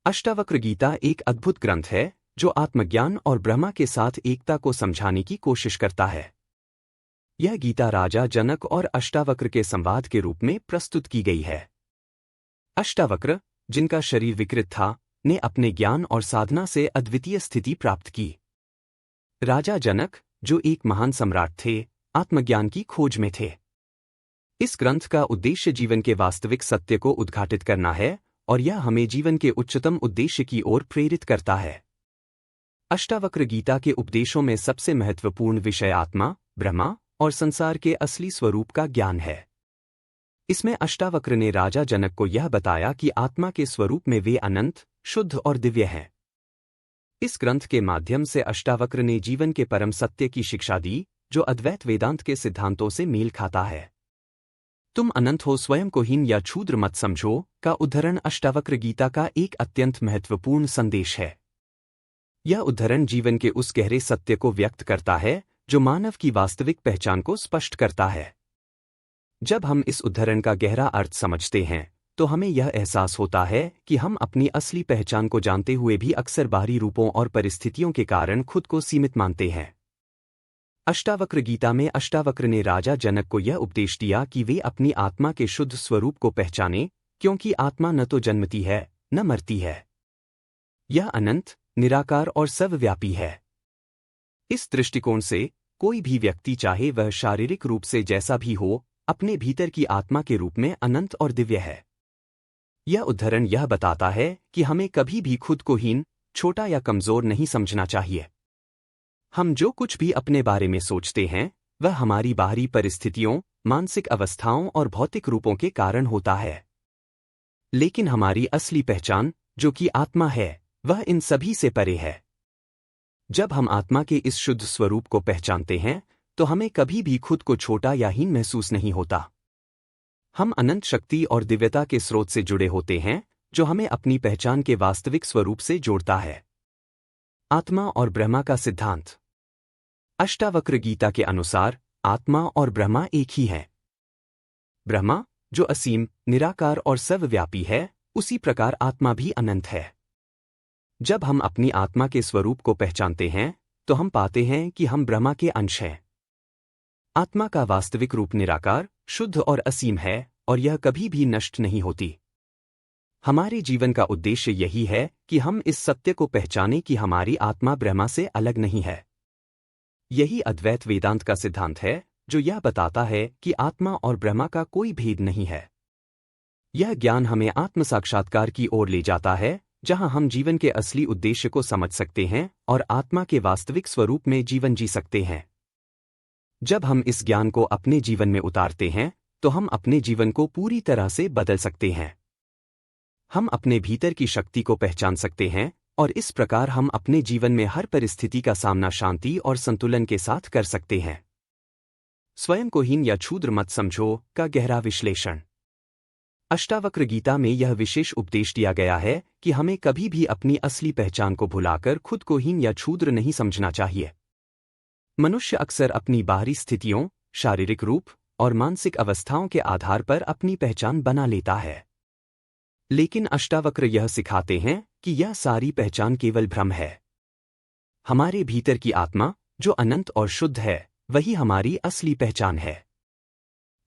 अष्टावक्र गीता एक अद्भुत ग्रंथ है जो आत्मज्ञान और ब्रह्मा के साथ एकता को समझाने की कोशिश करता है। यह गीता राजा जनक और अष्टावक्र के संवाद के रूप में प्रस्तुत की गई है। अष्टावक्र, जिनका शरीर विकृत था, ने अपने ज्ञान और साधना से अद्वितीय स्थिति प्राप्त की। राजा जनक, जो एक महान सम्राट थे, आत्मज्ञान की खोज में थे। इस ग्रंथ का उद्देश्य जीवन के वास्तविक सत्य को उद्घाटित करना है और यह हमें जीवन के उच्चतम उद्देश्य की ओर प्रेरित करता है। अष्टावक्र गीता के उपदेशों में सबसे महत्वपूर्ण विषय आत्मा, ब्रह्मा और संसार के असली स्वरूप का ज्ञान है। इसमें अष्टावक्र ने राजा जनक को यह बताया कि आत्मा के स्वरूप में वे अनंत, शुद्ध और दिव्य हैं। इस ग्रंथ के माध्यम से अष्टावक्र ने जीवन के परम सत्य की शिक्षा दी, जो अद्वैत वेदांत के सिद्धांतों से मेल खाता है। तुम अनंत हो, स्वयं को हीन या क्षुद्र मत समझो का उद्धरण अष्टावक्र गीता का एक अत्यंत महत्वपूर्ण संदेश है। यह उद्धरण जीवन के उस गहरे सत्य को व्यक्त करता है जो मानव की वास्तविक पहचान को स्पष्ट करता है। जब हम इस उद्धरण का गहरा अर्थ समझते हैं तो हमें यह एहसास होता है कि हम अपनी असली पहचान को जानते हुए भी अक्सर बाहरी रूपों और परिस्थितियों के कारण खुद को सीमित मानते हैं। अष्टावक्र गीता में अष्टावक्र ने राजा जनक को यह उपदेश दिया कि वे अपनी आत्मा के शुद्ध स्वरूप को पहचानें, क्योंकि आत्मा न तो जन्मती है न मरती है। यह अनंत, निराकार और सर्वव्यापी है। इस दृष्टिकोण से कोई भी व्यक्ति, चाहे वह शारीरिक रूप से जैसा भी हो, अपने भीतर की आत्मा के रूप में अनंत और दिव्य है। यह उद्धरण यह बताता है कि हमें कभी भी खुद को हीन, छोटा या कमजोर नहीं समझना चाहिए। हम जो कुछ भी अपने बारे में सोचते हैं वह हमारी बाहरी परिस्थितियों, मानसिक अवस्थाओं और भौतिक रूपों के कारण होता है। लेकिन हमारी असली पहचान, जो कि आत्मा है, वह इन सभी से परे है। जब हम आत्मा के इस शुद्ध स्वरूप को पहचानते हैं तो हमें कभी भी खुद को छोटा या हीन महसूस नहीं होता। हम अनंत शक्ति और दिव्यता के स्रोत से जुड़े होते हैं, जो हमें अपनी पहचान के वास्तविक स्वरूप से जोड़ता है। आत्मा और ब्रह्मा का सिद्धांत। अष्टावक्र गीता के अनुसार आत्मा और ब्रह्मा एक ही हैं। ब्रह्मा, जो असीम, निराकार और सर्वव्यापी है, उसी प्रकार आत्मा भी अनंत है। जब हम अपनी आत्मा के स्वरूप को पहचानते हैं तो हम पाते हैं कि हम ब्रह्मा के अंश हैं। आत्मा का वास्तविक रूप निराकार, शुद्ध और असीम है और यह कभी भी नष्ट नहीं होती। हमारे जीवन का उद्देश्य यही है कि हम इस सत्य को पहचानें कि हमारी आत्मा ब्रह्मा से अलग नहीं है। यही अद्वैत वेदांत का सिद्धांत है, जो यह बताता है कि आत्मा और ब्रह्मा का कोई भेद नहीं है। यह ज्ञान हमें आत्म साक्षात्कार की ओर ले जाता है, जहां हम जीवन के असली उद्देश्य को समझ सकते हैं और आत्मा के वास्तविक स्वरूप में जीवन जी सकते हैं। जब हम इस ज्ञान को अपने जीवन में उतारते हैं तो हम अपने जीवन को पूरी तरह से बदल सकते हैं। हम अपने भीतर की शक्ति को पहचान सकते हैं और इस प्रकार हम अपने जीवन में हर परिस्थिति का सामना शांति और संतुलन के साथ कर सकते हैं। स्वयं को हीन या क्षुद्र मत समझो का गहरा विश्लेषण। अष्टावक्र गीता में यह विशेष उपदेश दिया गया है कि हमें कभी भी अपनी असली पहचान को भुलाकर खुद को हीन या क्षुद्र नहीं समझना चाहिए। मनुष्य अक्सर अपनी बाहरी स्थितियों, शारीरिक रूप और मानसिक अवस्थाओं के आधार पर अपनी पहचान बना लेता है। लेकिन अष्टावक्र यह सिखाते हैं कि यह सारी पहचान केवल भ्रम है। हमारे भीतर की आत्मा, जो अनंत और शुद्ध है, वही हमारी असली पहचान है।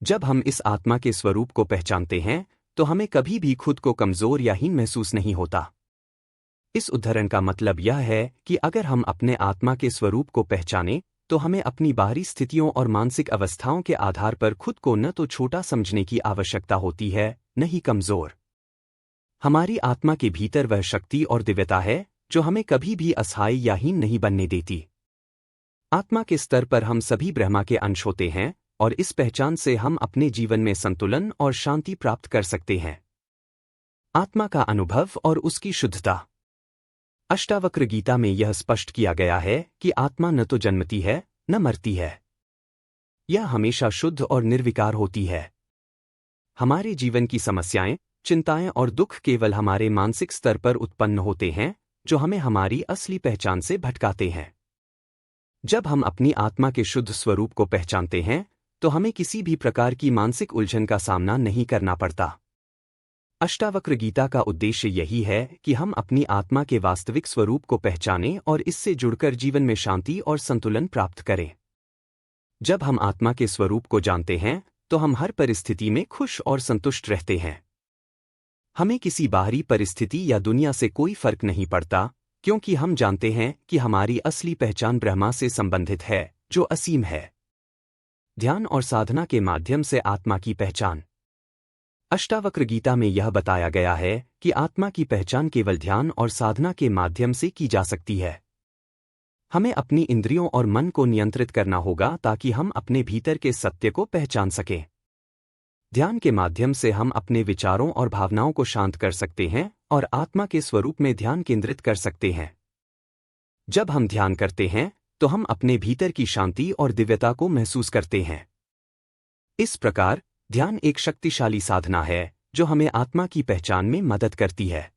जब हम इस आत्मा के स्वरूप को पहचानते हैं तो हमें कभी भी खुद को कमजोर या हीन महसूस नहीं होता। इस उद्धरण का मतलब यह है कि अगर हम अपने आत्मा के स्वरूप को पहचानें तो हमें अपनी बाहरी स्थितियों और मानसिक अवस्थाओं के आधार पर खुद को न तो छोटा समझने की आवश्यकता होती है, न ही कमजोर। हमारी आत्मा के भीतर वह शक्ति और दिव्यता है जो हमें कभी भी असहाय या हीन नहीं बनने देती। आत्मा के स्तर पर हम सभी ब्रह्मा के अंश होते हैं और इस पहचान से हम अपने जीवन में संतुलन और शांति प्राप्त कर सकते हैं। आत्मा का अनुभव और उसकी शुद्धता। अष्टावक्र गीता में यह स्पष्ट किया गया है कि आत्मा न तो जन्मती है न मरती है। यह हमेशा शुद्ध और निर्विकार होती है। हमारे जीवन की समस्याएं, चिंताएं और दुख केवल हमारे मानसिक स्तर पर उत्पन्न होते हैं, जो हमें हमारी असली पहचान से भटकाते हैं। जब हम अपनी आत्मा के शुद्ध स्वरूप को पहचानते हैं तो हमें किसी भी प्रकार की मानसिक उलझन का सामना नहीं करना पड़ता। अष्टावक्र गीता का उद्देश्य यही है कि हम अपनी आत्मा के वास्तविक स्वरूप को पहचानें और इससे जुड़कर जीवन में शांति और संतुलन प्राप्त करें। जब हम आत्मा के स्वरूप को जानते हैं तो हम हर परिस्थिति में खुश और संतुष्ट रहते हैं। हमें किसी बाहरी परिस्थिति या दुनिया से कोई फर्क नहीं पड़ता, क्योंकि हम जानते हैं कि हमारी असली पहचान ब्रह्मा से संबंधित है, जो असीम है। ध्यान और साधना के माध्यम से आत्मा की पहचान। अष्टावक्र गीता में यह बताया गया है कि आत्मा की पहचान केवल ध्यान और साधना के माध्यम से की जा सकती है। हमें अपनी इंद्रियों और मन को नियंत्रित करना होगा ताकि हम अपने भीतर के सत्य को पहचान सकें। ध्यान के माध्यम से हम अपने विचारों और भावनाओं को शांत कर सकते हैं और आत्मा के स्वरूप में ध्यान केंद्रित कर सकते हैं। जब हम ध्यान करते हैं तो हम अपने भीतर की शांति और दिव्यता को महसूस करते हैं। इस प्रकार ध्यान एक शक्तिशाली साधना है जो हमें आत्मा की पहचान में मदद करती है।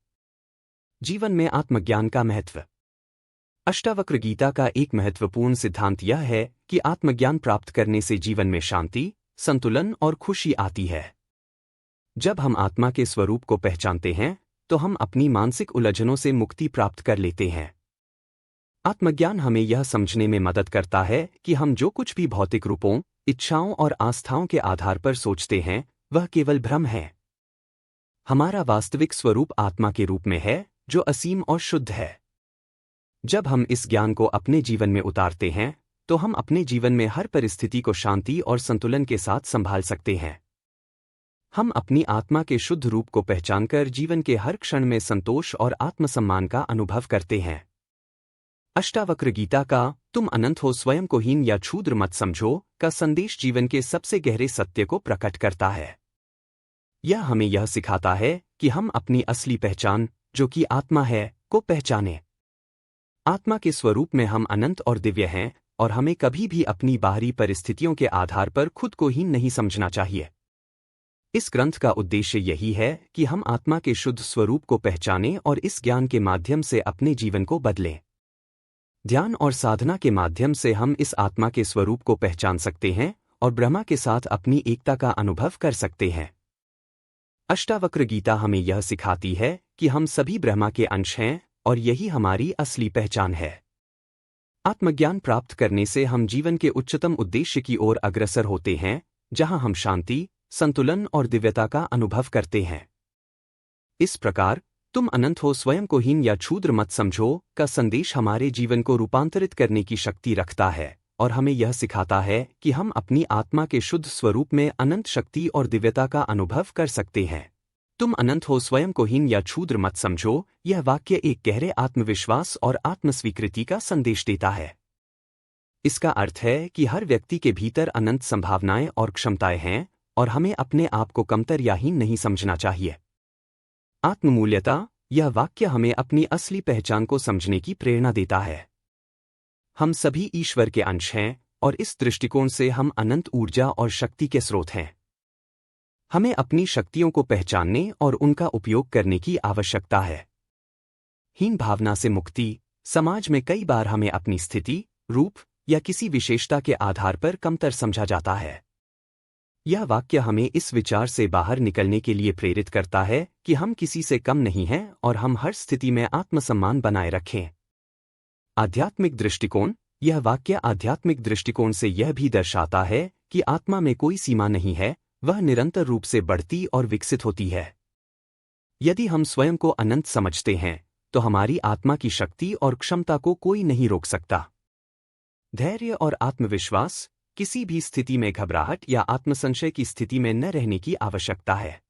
जीवन में आत्मज्ञान का महत्व। अष्टावक्र गीता का एक महत्वपूर्ण सिद्धांत यह है कि आत्मज्ञान प्राप्त करने से जीवन में शांति, संतुलन और खुशी आती है। जब हम आत्मा के स्वरूप को पहचानते हैं तो हम अपनी मानसिक उलझनों से मुक्ति प्राप्त कर लेते हैं। आत्मज्ञान हमें यह समझने में मदद करता है कि हम जो कुछ भी भौतिक रूपों, इच्छाओं और आस्थाओं के आधार पर सोचते हैं वह केवल भ्रम है। हमारा वास्तविक स्वरूप आत्मा के रूप में है, जो असीम और शुद्ध है। जब हम इस ज्ञान को अपने जीवन में उतारते हैं तो हम अपने जीवन में हर परिस्थिति को शांति और संतुलन के साथ संभाल सकते हैं। हम अपनी आत्मा के शुद्ध रूप को पहचानकर जीवन के हर क्षण में संतोष और आत्मसम्मान का अनुभव करते हैं। अष्टावक्र गीता का "तुम अनंत हो, स्वयं को हीन या क्षुद्र मत समझो" का संदेश जीवन के सबसे गहरे सत्य को प्रकट करता है। यह हमें यह सिखाता है कि हम अपनी असली पहचान, जो कि आत्मा है, को पहचानें। आत्मा के स्वरूप में हम अनंत और दिव्य हैं और हमें कभी भी अपनी बाहरी परिस्थितियों के आधार पर खुद को हीन नहीं समझना चाहिए। इस ग्रंथ का उद्देश्य यही है कि हम आत्मा के शुद्ध स्वरूप को पहचानें और इस ज्ञान के माध्यम से अपने जीवन को बदलें। ध्यान और साधना के माध्यम से हम इस आत्मा के स्वरूप को पहचान सकते हैं और ब्रह्मा के साथ अपनी एकता का अनुभव कर सकते हैं। अष्टावक्र गीता हमें यह सिखाती है कि हम सभी ब्रह्मा के अंश हैं और यही हमारी असली पहचान है। आत्मज्ञान प्राप्त करने से हम जीवन के उच्चतम उद्देश्य की ओर अग्रसर होते हैं, जहां हम शांति, संतुलन और दिव्यता का अनुभव करते हैं। इस प्रकार "तुम अनंत हो, स्वयं को हीन या क्षुद्र मत समझो" का संदेश हमारे जीवन को रूपांतरित करने की शक्ति रखता है और हमें यह सिखाता है कि हम अपनी आत्मा के शुद्ध स्वरूप में अनंत शक्ति और दिव्यता का अनुभव कर सकते हैं। "तुम अनंत हो, स्वयं को हीन या क्षुद्र मत समझो" यह वाक्य एक गहरे आत्मविश्वास और आत्मस्वीकृति का संदेश देता है। इसका अर्थ है कि हर व्यक्ति के भीतर अनंत संभावनाएं और क्षमताएं हैं और हमें अपने आप को कमतर या हीन नहीं समझना चाहिए। आत्ममूल्यता। यह वाक्य हमें अपनी असली पहचान को समझने की प्रेरणा देता है। हम सभी ईश्वर के अंश हैं और इस दृष्टिकोण से हम अनंत ऊर्जा और शक्ति के स्रोत हैं। हमें अपनी शक्तियों को पहचानने और उनका उपयोग करने की आवश्यकता है। हीन भावना से मुक्ति। समाज में कई बार हमें अपनी स्थिति, रूप या किसी विशेषता के आधार पर कमतर समझा जाता है। यह वाक्य हमें इस विचार से बाहर निकलने के लिए प्रेरित करता है कि हम किसी से कम नहीं हैं और हम हर स्थिति में आत्मसम्मान बनाए रखें। आध्यात्मिक दृष्टिकोण। यह वाक्य आध्यात्मिक दृष्टिकोण से यह भी दर्शाता है कि आत्मा में कोई सीमा नहीं है, वह निरंतर रूप से बढ़ती और विकसित होती है। यदि हम स्वयं को अनंत समझते हैं तो हमारी आत्मा की शक्ति और क्षमता को कोई नहीं रोक सकता। धैर्य और आत्मविश्वास। किसी भी स्थिति में घबराहट या आत्मसंशय की स्थिति में न रहने की आवश्यकता है।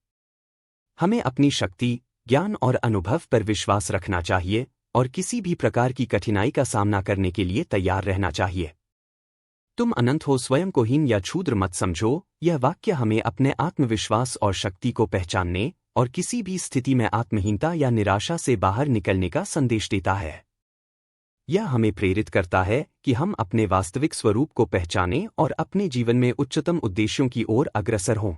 हमें अपनी शक्ति, ज्ञान और अनुभव पर विश्वास रखना चाहिए और किसी भी प्रकार की कठिनाई का सामना करने के लिए तैयार रहना चाहिए। "तुम अनंत हो, स्वयं को हीन या क्षुद्र मत समझो" यह वाक्य हमें अपने आत्मविश्वास और शक्ति को पहचानने और किसी भी स्थिति में आत्महीनता या निराशा से बाहर निकलने का संदेश देता है। यह हमें प्रेरित करता है कि हम अपने वास्तविक स्वरूप को पहचानें और अपने जीवन में उच्चतम उद्देश्यों की ओर अग्रसर हों।